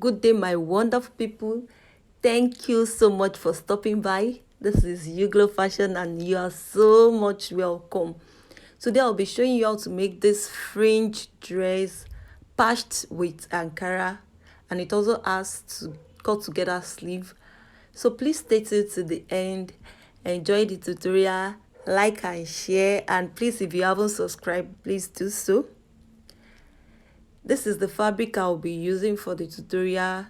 Good day, my wonderful people. Thank you so much for stopping by. This is Uglo Fashion, and you are so much welcome. Today, I'll be showing you how to make this fringe dress patched with Ankara, and it also has to cut together sleeve. So please stay tuned to the end. Enjoy the tutorial, like and share, and please, if you haven't subscribed, please do so. This is the fabric I'll be using for the tutorial.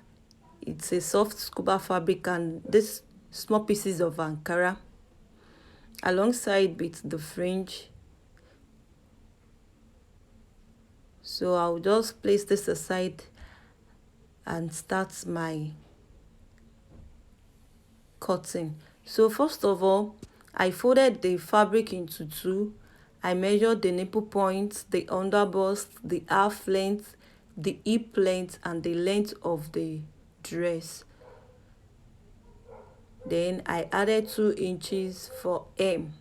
It's a soft scuba fabric and this small pieces of Ankara alongside with the fringe. So I'll just place this aside and start my cutting. So first of all, I folded the fabric into two. I measured the nipple points, the underbust, the half length, the hip length, and the length of the dress. Then I added 2 inches for hem.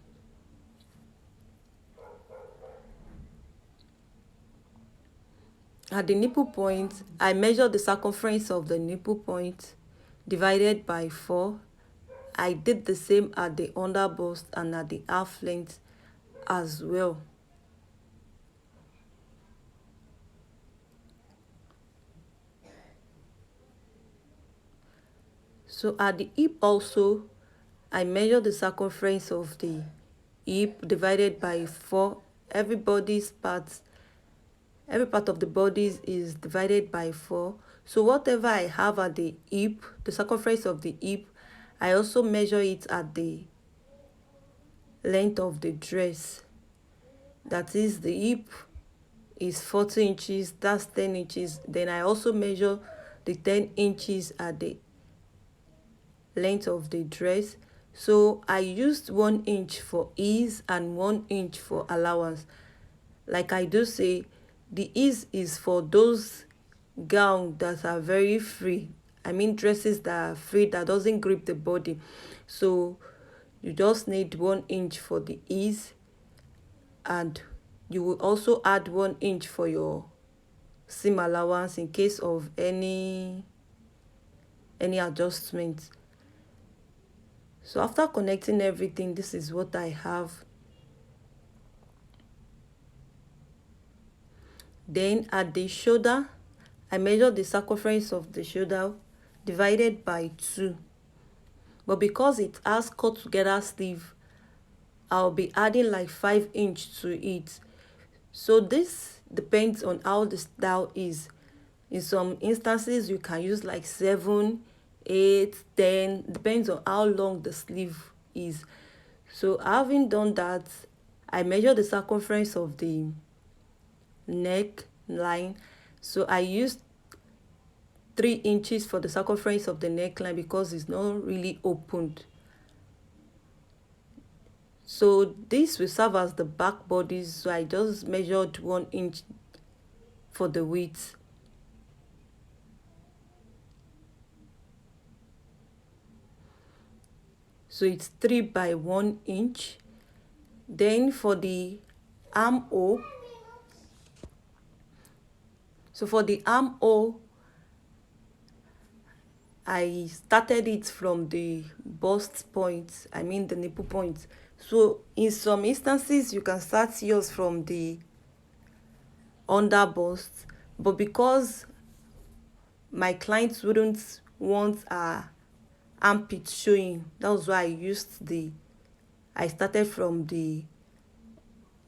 At the nipple point, I measured the circumference of the nipple point divided by 4. I did the same at the underbust and at the half length as well. So at the hip also, I measured the circumference of the hip divided by 4. Every part of the body is divided by 4. So whatever I have at the hip, the circumference of the hip, I also measure it at the length of the dress. That is, the hip is 40 inches, that's 10 inches. Then I also measure the 10 inches at the length of the dress. So I used 1 inch for ease and 1 inch for allowance. Like I do say, the ease is for those gowns that are very free. I mean dresses that are free, that doesn't grip the body. So you just need 1 inch for the ease, and you will also add 1 inch for your seam allowance in case of any adjustments. So after connecting everything, this is what I have. Then at the shoulder, I measured the circumference of the shoulder divided by 2. But because it has cut together sleeve, I'll be adding like 5 inch to it. So this depends on how the style is. In some instances, you can use like 7, 8, 10, depends on how long the sleeve is. So having done that, I measure the circumference of the neck line. So I used 3 inches for the circumference of the neckline because it's not really opened. So this will serve as the back body, so I just measured 1 inch for the width. So it's 3 by 1 inch. Then for the armhole, I started it from the bust point, I mean the nipple point. So in some instances, you can start yours from the under bust, but because my clients wouldn't want a armpit showing, that was why I started from the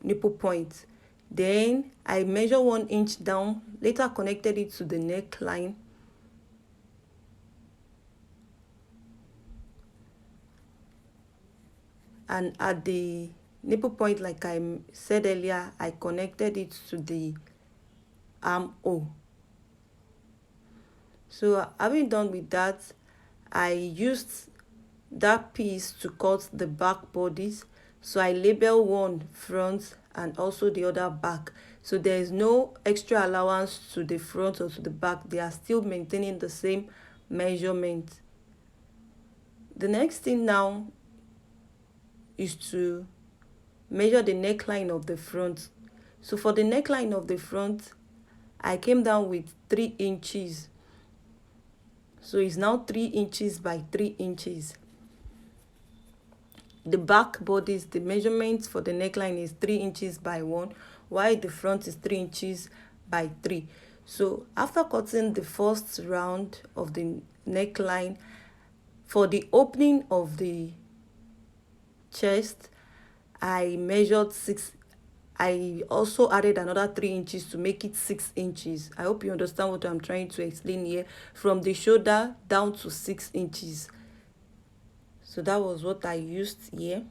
nipple point. Then I measure 1 inch down, later connected it to the neckline. And at the nipple point, like I said earlier, I connected it to the armhole. So having done with that, I used that piece to cut the back bodies. So I label one front and also the other back. So there is no extra allowance to the front or to the back. They are still maintaining the same measurement. The next thing now is to measure the neckline of the front. So for the neckline of the front, I came down with 3 inches. So it's now 3 inches by 3 inches. The back bodies, the measurement for the neckline is 3 inches by 1, while the front is 3 inches by 3. So after cutting the first round of the neckline, for the opening of the chest, I measured 6. I also added another 3 inches to make it 6 inches. I hope you understand what I'm trying to explain here. From the shoulder down to 6 inches. So that was what I used here.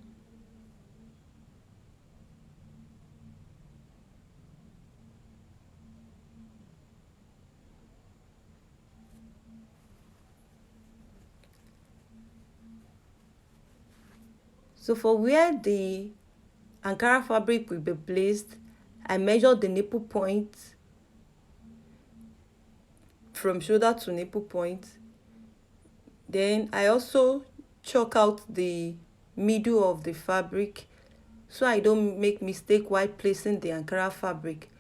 So for where the Ankara fabric will be placed, I measured the nipple point from shoulder to nipple point. Then I also chalk out the middle of the fabric so I don't make mistake while placing the Ankara fabric.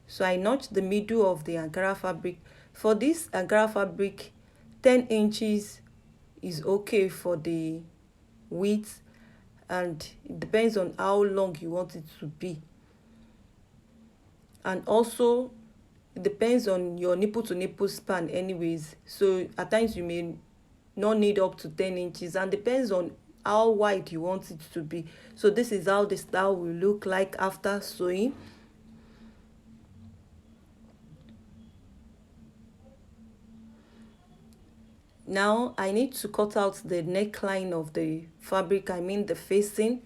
So I notched the middle of the Ankara fabric. For this Ankara fabric, 10 inches is okay for the width, and it depends on how long you want it to be. And also it depends on your nipple to nipple span anyways. So at times you may not need up to 10 inches, and depends on how wide you want it to be. So this is how the style will look like after sewing. Now I need to cut out the neckline of the fabric, I mean the facing.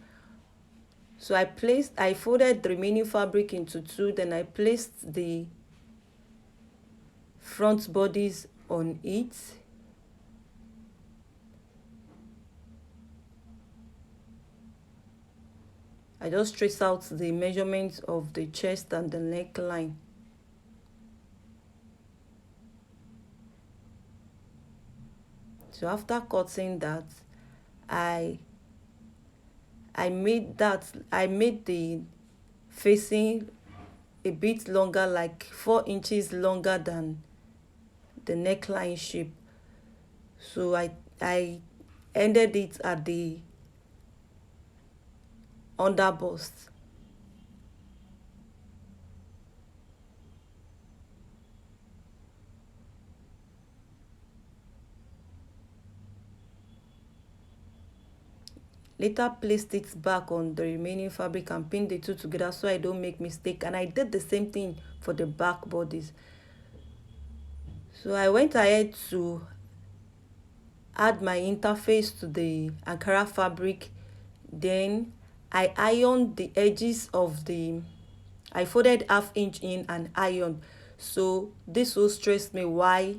So I folded the remaining fabric into two, then I placed the front bodies on it. I just trace out the measurements of the chest and the neckline. So after cutting that, I made the facing a bit longer, like 4 inches longer than the neckline shape. So I ended it at the under bust. Later placed it back on the remaining fabric and pinned the two together so I don't make mistake. And I did the same thing for the back bodies. So I went ahead to add my interface to the Ankara fabric. Then I ironed the edges of I folded 1/2 inch in and ironed. So this will stress me why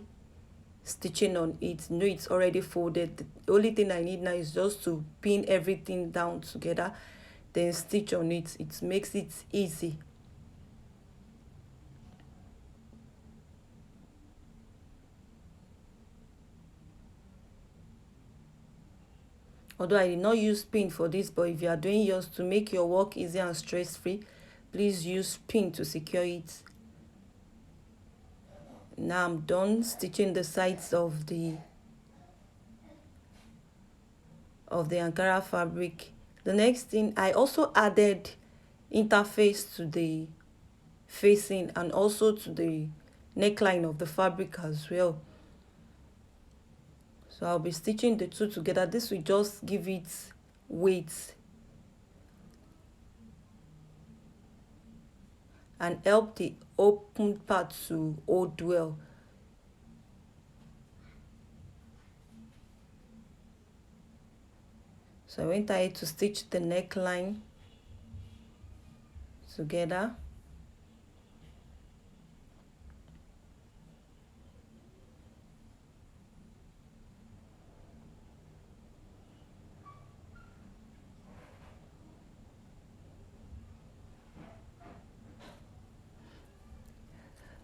stitching on it. No, it's already folded. The only thing I need now is just to pin everything down together, then stitch on it. It makes it easy. Although I did not use pin for this, but if you are doing yours to make your work easy and stress free, please use pin to secure it. Now I'm done stitching the sides of the Ankara fabric. The next thing, I also added interface to the facing and also to the neckline of the fabric as well. So I'll be stitching the two together. This will just give it weight and help the open part to hold well. So I went ahead to stitch the neckline together.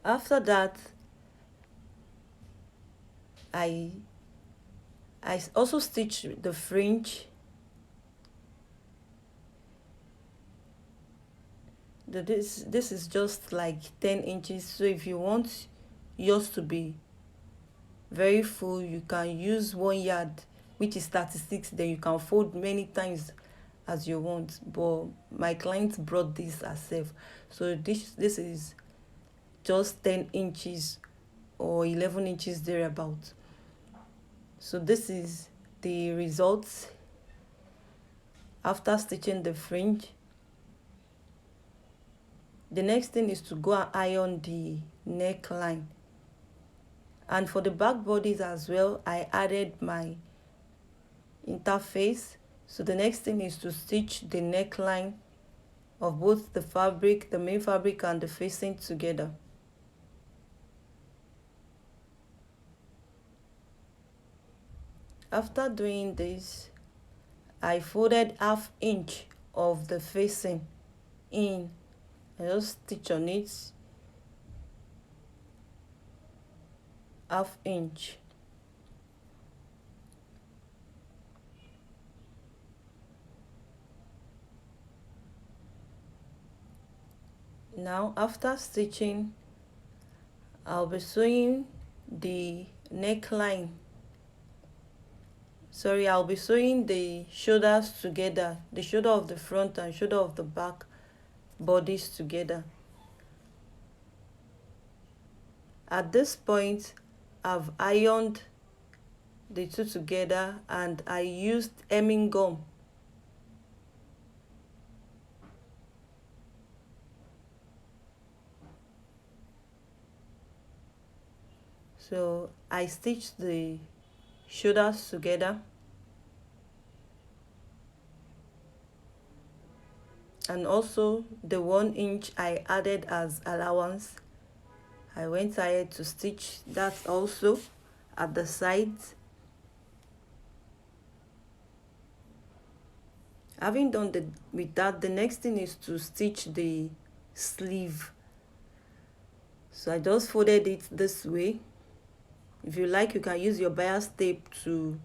After that, I also stitch the fringe. This is just like 10 inches. So if you want yours to be very full, you can use 1 yard, which is 36, then you can fold many times as you want. But my client brought this herself, so this is just 10 inches or 11 inches thereabout. So this is the results after stitching the fringe. The next thing is to go and iron the neckline. And for the back bodies as well, I added my interface. So the next thing is to stitch the neckline of both the fabric, the main fabric, and the facing together. After doing this, I folded 1/2 inch of the facing in. I just stitch on it 1/2 inch. Now after stitching, I'll be sewing the neckline. I'll be sewing the shoulders together, the shoulder of the front and shoulder of the back bodies together. At this point, I've ironed the two together and I used hemming gum. So I stitched the shoulders together, and also the 1 inch I added as allowance, I went ahead to stitch that also at the sides. Having done with that, the next thing is to stitch the sleeve. So I just folded it this way. If you like, you can use your bias tape to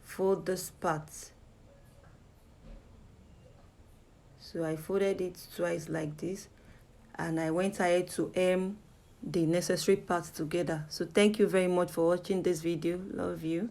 fold this part. So I folded it twice like this, and I went ahead to hem the necessary parts together. So thank you very much for watching this video. Love you.